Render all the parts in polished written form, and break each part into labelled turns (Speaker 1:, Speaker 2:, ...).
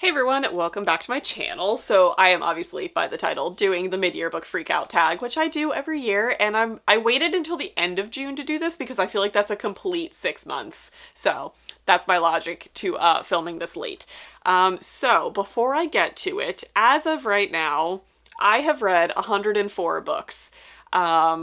Speaker 1: Hey everyone, welcome back to my channel. So I am obviously, by the title, doing the mid-year book freakout tag, which I do every year, and I waited until the end of June to do this because I feel like that's a complete 6 months. So that's my logic to filming this late. So before I get to it, as of right now, I have read 104 books,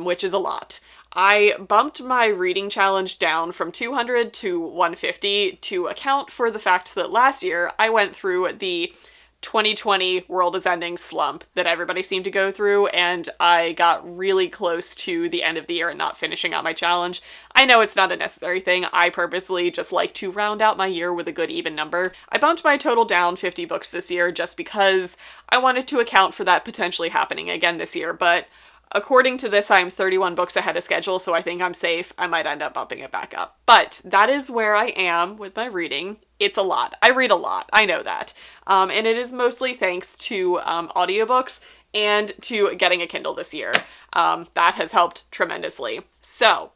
Speaker 1: which is a lot. I bumped my reading challenge down from 200 to 150 to account for the fact that last year I went through the 2020 world is ending slump that everybody seemed to go through, and I got really close to the end of the year and not finishing out my challenge. I know it's not a necessary thing. I purposely just like to round out my year with a good even number. I bumped my total down 50 books this year just because I wanted to account for that potentially happening again this year, but according to this, I'm 31 books ahead of schedule, so I think I'm safe. I might end up bumping it back up. But that is where I am with my reading. It's a lot. I read a lot. I know that. And it is mostly thanks to audiobooks and to getting a Kindle this year. That has helped tremendously. So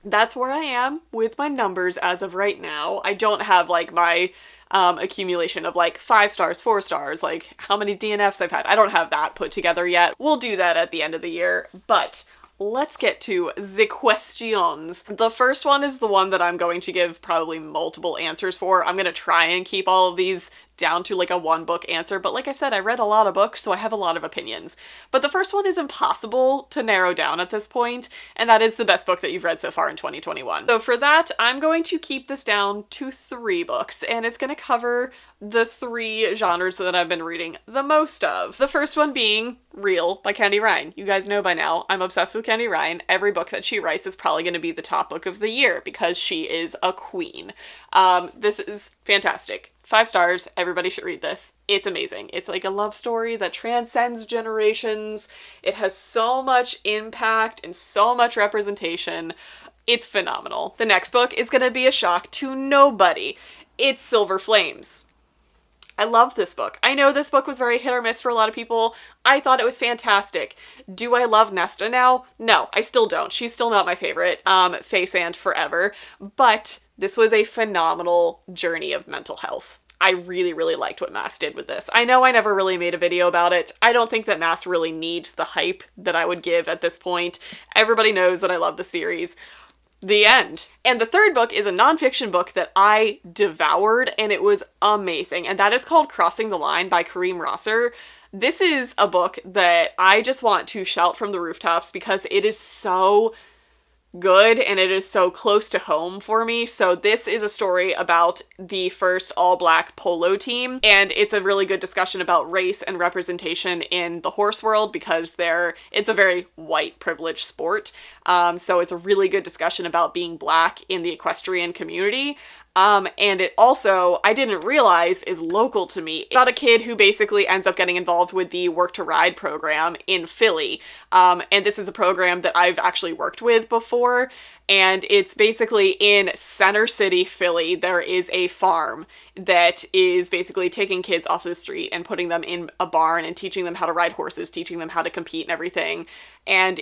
Speaker 1: that's where I am with my numbers as of right now. I don't have like my accumulation of like 5 stars, 4 stars, like how many DNFs I've had. I don't have that put together yet. We'll do that at the end of the year, but let's get to the questions. The first one is the one that I'm going to give probably multiple answers for. I'm going to try and keep all of these down to like a one book answer, but like I've said, I read a lot of books, so I have a lot of opinions. But the first one is impossible to narrow down at this point, and that is the best book that you've read so far in 2021. So for that, I'm going to keep this down to 3 books, and it's going to cover the 3 genres that I've been reading the most of. The first one being Real by Candy Ryan. You guys know by now, I'm obsessed with Candy Ryan. Every book that she writes is probably going to be the top book of the year because she is a queen. This is fantastic. 5 stars, everybody should read this. It's amazing. It's like a love story that transcends generations. It has so much impact and so much representation. It's phenomenal. The next book is going to be a shock to nobody. It's Silver Flames. I love this book. I know this book was very hit or miss for a lot of people. I thought it was fantastic. Do I love Nesta now? No, I still don't. She's still not my favorite. Face and forever. But this was a phenomenal journey of mental health. I really, really liked what Mass did with this. I know I never really made a video about it. I don't think that Mass really needs the hype that I would give at this point. Everybody knows that I love the series. The end. And the third book is a nonfiction book that I devoured, and it was amazing. And that is called Crossing the Line by Kareem Rosser. This is a book that I just want to shout from the rooftops because it is so good and it is so close to home for me. So this is a story about the first all-black polo team, and it's a really good discussion about race and representation in the horse world because it's a very white privileged sport. So it's a really good discussion about being black in the equestrian community. And it also, I didn't realize, is local to me. It's about a kid who basically ends up getting involved with the Work to Ride program in Philly. And this is a program that I've actually worked with before. And it's basically in Center City, Philly. There is a farm that is basically taking kids off the street and putting them in a barn and teaching them how to ride horses, teaching them how to compete and everything. And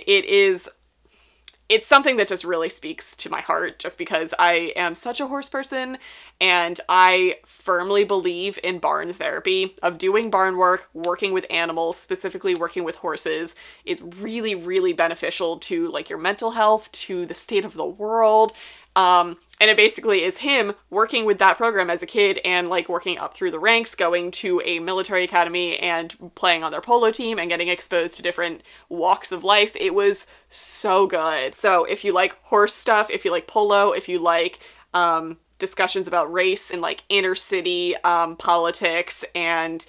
Speaker 1: it's something that just really speaks to my heart just because I am such a horse person and I firmly believe in barn therapy, of doing barn work, working with animals, specifically working with horses. It's really, really beneficial to like your mental health, to the state of the world. And it basically is him working with that program as a kid and like working up through the ranks, going to a military academy and playing on their polo team and getting exposed to different walks of life. It was so good. So if you like horse stuff, if you like polo, if you like discussions about race and like inner city politics and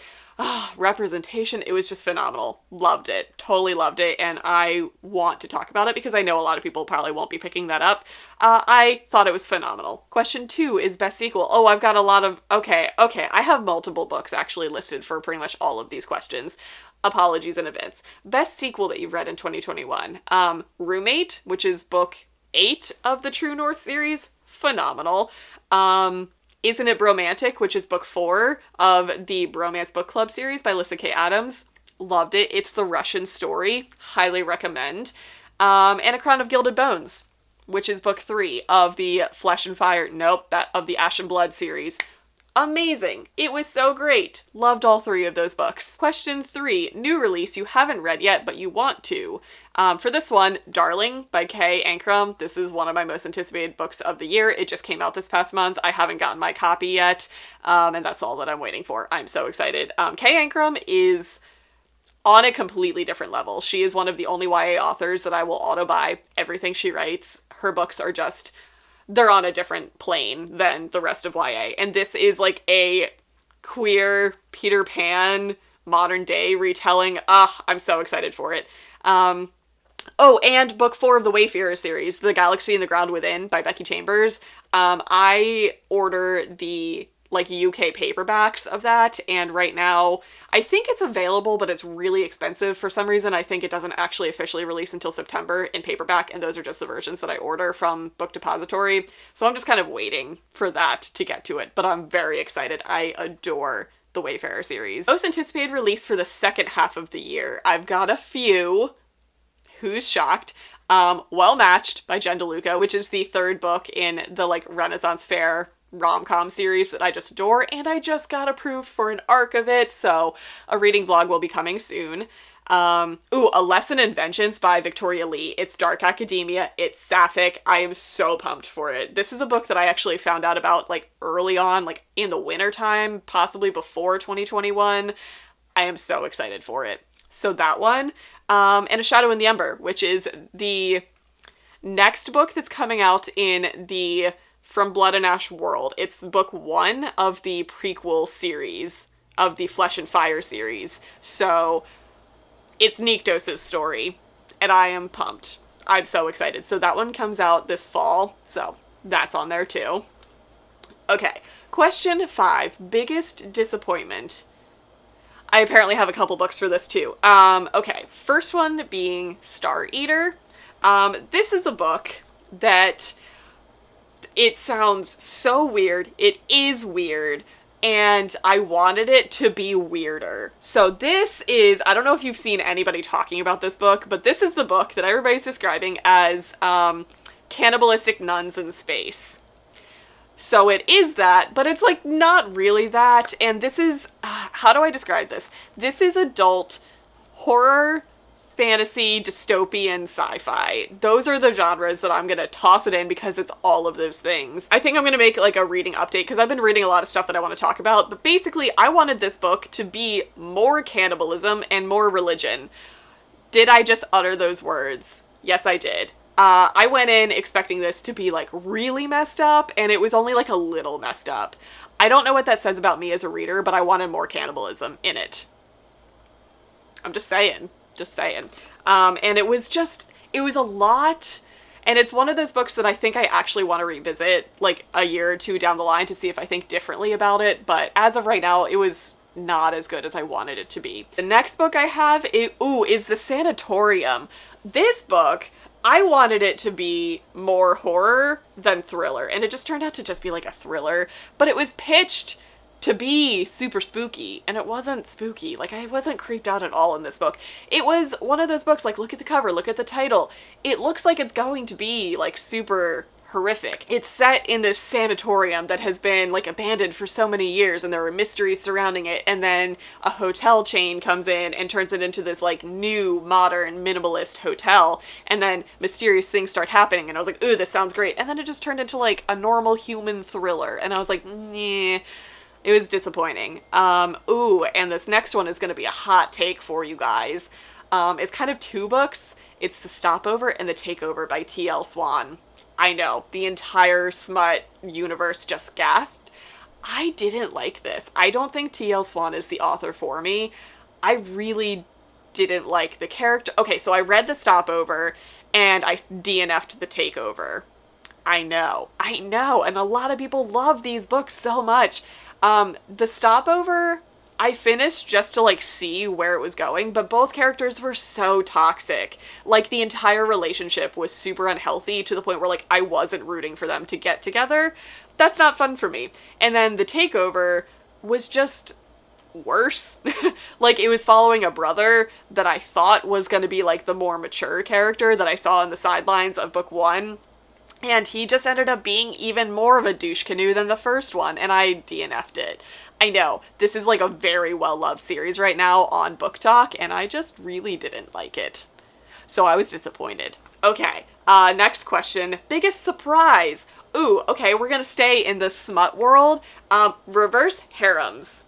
Speaker 1: representation, it was just phenomenal. Loved it. Totally loved it. And I want to talk about it because I know a lot of people probably won't be picking that up. I thought it was phenomenal. Question 2 is best sequel. Oh, I've got a lot of... Okay. I have multiple books actually listed for pretty much all of these questions. Apologies in advance. Best sequel that you've read in 2021. Roommate, which is book 8 of the True North series. Phenomenal. Isn't It Bromantic, which is book 4 of the Bromance Book Club series by Lyssa K. Adams. Loved it. It's the Russian story. Highly recommend. And A Crown of Gilded Bones, which is book 3 of the Flesh and Fire, of the Ash and Blood series. Amazing. It was so great. Loved all three of those books. Question 3, new release you haven't read yet, but you want to. For this one, Darling by Kay Ancrum. This is one of my most anticipated books of the year. It just came out this past month. I haven't gotten my copy yet, and that's all that I'm waiting for. I'm so excited. Kay Ancrum is on a completely different level. She is one of the only YA authors that I will auto-buy everything she writes. Her books are just, they're on a different plane than the rest of YA. And this is like a queer Peter Pan modern day retelling. I'm so excited for it. Oh, and book 4 of the Wayfarer series, The Galaxy and the Ground Within by Becky Chambers. I order the UK paperbacks of that, and right now I think it's available, but it's really expensive for some reason. I think it doesn't actually officially release until September in paperback, and those are just the versions that I order from Book Depository. So I'm just kind of waiting for that to get to it, but I'm very excited. I adore the Wayfarer series. Most anticipated release for the second half of the year. I've got a few. Who's shocked? Well Matched by Jen DeLuca, which is the 3rd book in the Renaissance Fair rom-com series that I just adore, and I just got approved for an arc of it, so a reading vlog will be coming soon. A Lesson in Vengeance by Victoria Lee. It's dark academia, it's sapphic. I am so pumped for it. This is a book that I actually found out about early on, in the winter time, possibly before 2021. I am so excited for it. So that one, and A Shadow in the Ember, which is the next book that's coming out in the From Blood and Ash world. It's book 1 of the prequel series of the Flesh and Fire series. So it's Nyktos' story, and I am pumped. I'm so excited. So that one comes out this fall, so that's on there too. Okay, question 5, biggest disappointment. I apparently have a couple books for this too. Okay, first one being Star Eater. This is a book that, it sounds so weird. It is weird, and I wanted it to be weirder. So this is, I don't know if you've seen anybody talking about this book, but this is the book that everybody's describing as cannibalistic nuns in space. So it is that, but it's not really that, and this is, how do I describe this? This is adult horror, fantasy, dystopian, sci-fi. Those are the genres that I'm gonna toss it in because it's all of those things. I think I'm gonna make a reading update because I've been reading a lot of stuff that I want to talk about, but basically I wanted this book to be more cannibalism and more religion. Did I just utter those words? Yes, I did. I went in expecting this to be really messed up, and it was only a little messed up. I don't know what that says about me as a reader, but I wanted more cannibalism in it. I'm just saying. And it was a lot, and it's one of those books that I think I actually want to revisit a year or two down the line to see if I think differently about it, but as of right now, it was not as good as I wanted it to be. The next book I have is The Sanatorium. This book, I wanted it to be more horror than thriller, and it just turned out to just be a thriller, but it was pitched to be super spooky, and it wasn't spooky. I wasn't creeped out at all in this book. It was one of those books, look at the cover, look at the title. It looks like it's going to be, super horrific. It's set in this sanatorium that has been, abandoned for so many years, and there are mysteries surrounding it, and then a hotel chain comes in and turns it into this, new, modern, minimalist hotel, and then mysterious things start happening, and I was like, ooh, this sounds great, and then it just turned into, a normal human thriller, and I was like, nah. It was disappointing. And this next one is going to be a hot take for you guys. It's kind of 2 books. It's The Stopover and The Takeover by T.L. Swan. I know, the entire smut universe just gasped. I didn't like this. I don't think T.L. Swan is the author for me. I really didn't like the character. Okay, so I read The Stopover and I DNF'd The Takeover. I know, and a lot of people love these books so much. The Stopover, I finished just to see where it was going, but both characters were so toxic. The entire relationship was super unhealthy to the point where I wasn't rooting for them to get together. That's not fun for me. And then The Takeover was just worse. It was following a brother that I thought was going to be the more mature character that I saw in the sidelines of book 1. And he just ended up being even more of a douche canoe than the first one, and I DNF'd it. I know, this is like a very well-loved series right now on Book Talk, and I just really didn't like it. So I was disappointed. Okay, next question. Biggest surprise. Ooh, okay, we're gonna stay in the smut world. Reverse harems.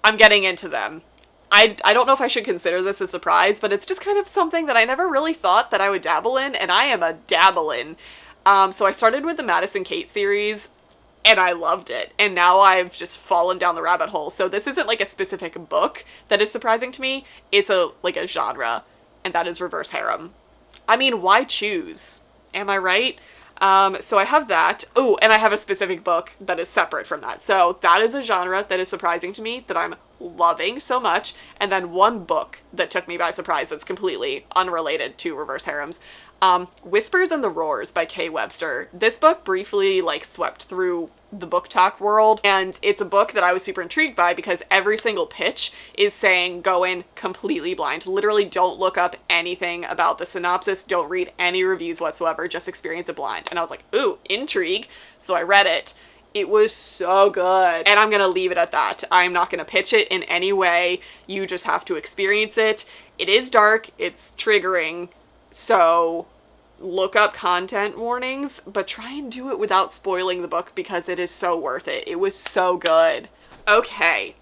Speaker 1: I'm getting into them. I don't know if I should consider this a surprise, but it's just kind of something that I never really thought that I would dabble in, and I am a dabble-in. So I started with the Madison Kate series, and I loved it, and now I've just fallen down the rabbit hole. So this isn't like a specific book that is surprising to me, it's a genre, and that is reverse harem. I mean, why choose? Am I right? So I have that. Oh, and I have a specific book that is separate from that. So that is a genre that is surprising to me, that I'm loving so much. And then one book that took me by surprise that's completely unrelated to reverse harems. Whispers and the Roars by Kay Webster. This book briefly swept through the Book Talk world, and it's a book that I was super intrigued by because every single pitch is saying go in completely blind. Literally don't look up anything about the synopsis, don't read any reviews whatsoever, just experience it blind. And I was like, ooh, intrigue. So I read it. It was so good. And I'm gonna leave it at that. I'm not gonna pitch it in any way. You just have to experience it. It is dark, it's triggering, so look up content warnings, but try and do it without spoiling the book because it is so worth it. It was so good. Okay,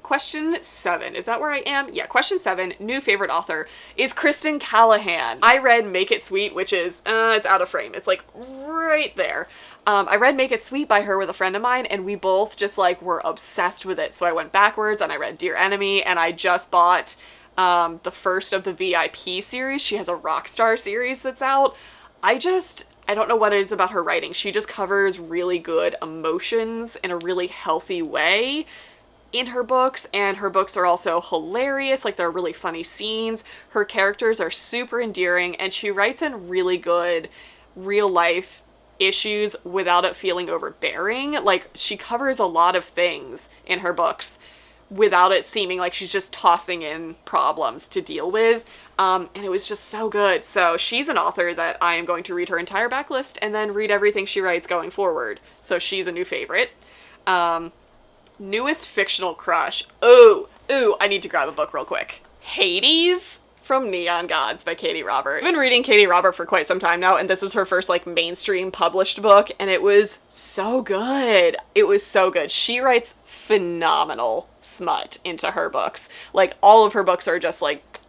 Speaker 1: question 7. Is that where I am? Yeah, question 7, new favorite author, is Kristen Callahan. I read Make It Sweet, which is, it's out of frame. It's right there. I read Make It Sweet by her with a friend of mine, and we both just were obsessed with it. So I went backwards and I read Dear Enemy, and I just bought the first of the VIP series. She has a Rockstar series that's out. I don't know what it is about her writing. She just covers really good emotions in a really healthy way in her books, and her books are also hilarious. There are really funny scenes. Her characters are super endearing, and she writes in really good real life issues without it feeling overbearing. She covers a lot of things in her books without it seeming like she's just tossing in problems to deal with. And it was just so good. So she's an author that I am going to read her entire backlist and then read everything she writes going forward. So she's a new favorite. Newest fictional crush. Ooh, I need to grab a book real quick. Hades from Neon Gods by Katie Robert. I've been reading Katie Robert for quite some time now, and this is her first mainstream published book, and it was so good. It was so good. She writes phenomenal smut into her books. All of her books are just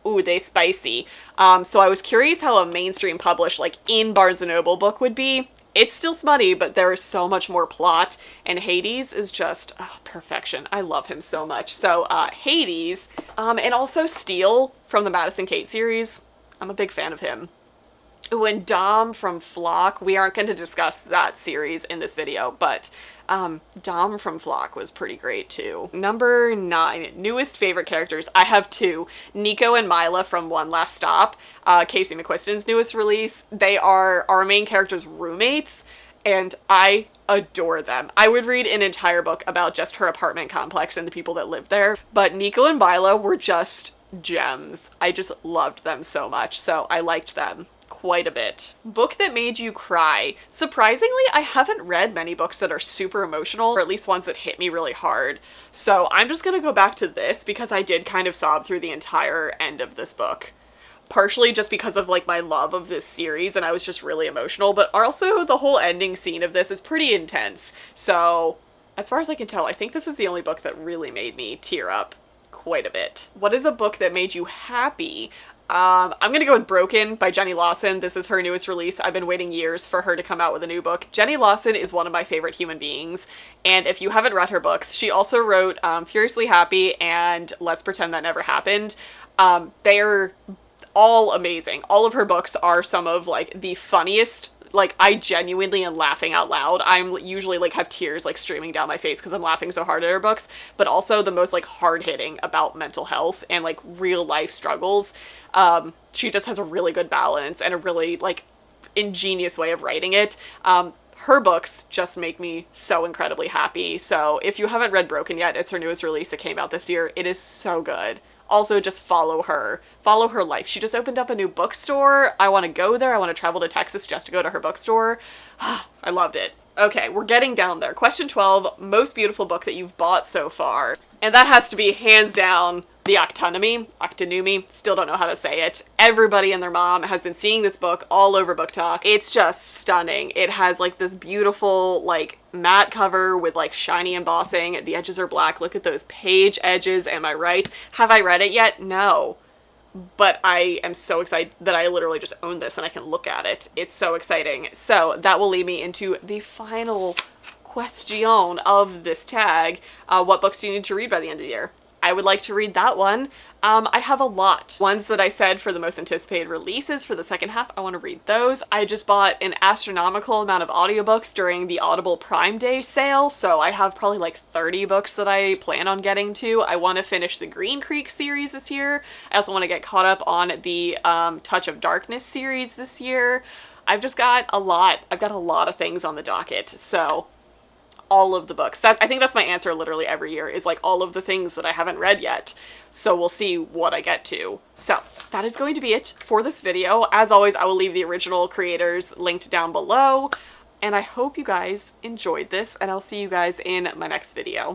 Speaker 1: ooh, they spicy. So I was curious how a mainstream published in Barnes & Noble book would be. It's still smutty, but there is so much more plot, and Hades is just perfection. I love him so much. So Hades, and also Steele from the Madison Kate series. I'm a big fan of him. Ooh, and Dom from Flock. We aren't going to discuss that series in this video, but Dom from Flock was pretty great too. Number 9, newest favorite characters. I have 2. Nico and Mila from One Last Stop, Casey McQuiston's newest release. They are our main characters' roommates, and I adore them. I would read an entire book about just her apartment complex and the people that live there, but Nico and Mila were just gems. I just loved them so much, so I liked them quite a bit. Book that made you cry. Surprisingly, I haven't read many books that are super emotional, or at least ones that hit me really hard. So I'm just gonna go back to this because I did kind of sob through the entire end of this book. Partially just because of my love of this series, and I was just really emotional, but also the whole ending scene of this is pretty intense. So as far as I can tell, I think this is the only book that really made me tear up quite a bit. What is a book that made you happy? I'm gonna go with Broken by Jenny Lawson. This is her newest release. I've been waiting years for her to come out with a new book. Jenny Lawson is one of my favorite human beings, and if you haven't read her books, she also wrote Furiously Happy and Let's Pretend That Never Happened. They're all amazing. All of her books are some of the funniest. I genuinely am laughing out loud. I'm usually have tears streaming down my face because I'm laughing so hard at her books, but also the most hard-hitting about mental health and real life struggles. She just has a really good balance and a really ingenious way of writing it. Her books just make me so incredibly happy. So if you haven't read Broken yet, it's her newest release. It came out this year. It is so good. Also, just follow her. Follow her life. She just opened up a new bookstore. I want to go there. I want to travel to Texas just to go to her bookstore. I loved it. Okay, we're getting down there. Question 12, most beautiful book that you've bought so far. And that has to be hands down The Octonumi, still don't know how to say it. Everybody and their mom has been seeing this book all over Book Talk. It's just stunning. It has like this beautiful like matte cover with like shiny embossing. The edges are black. Look at those page edges. Am I right? Have I read it yet? No. But I am so excited that I literally just own this and I can look at it. It's so exciting. So that will lead me into the final question of this tag. What books do you need to read by the end of the year? I would like to read that one. I have a lot. Ones that I said for the most anticipated releases for the second half, I want to read those. I just bought an astronomical amount of audiobooks during the Audible Prime Day sale, so I have probably like 30 books that I plan on getting to. I want to finish the Green Creek series this year. I also want to get caught up on the Touch of Darkness series this year. I've just got a lot. I've got a lot of things on the docket, so all of the books. I think that's my answer literally every year, is like all of the things that I haven't read yet. So we'll see what I get to. So that is going to be it for this video. As always, I will leave the original creators linked down below. And I hope you guys enjoyed this, and I'll see you guys in my next video.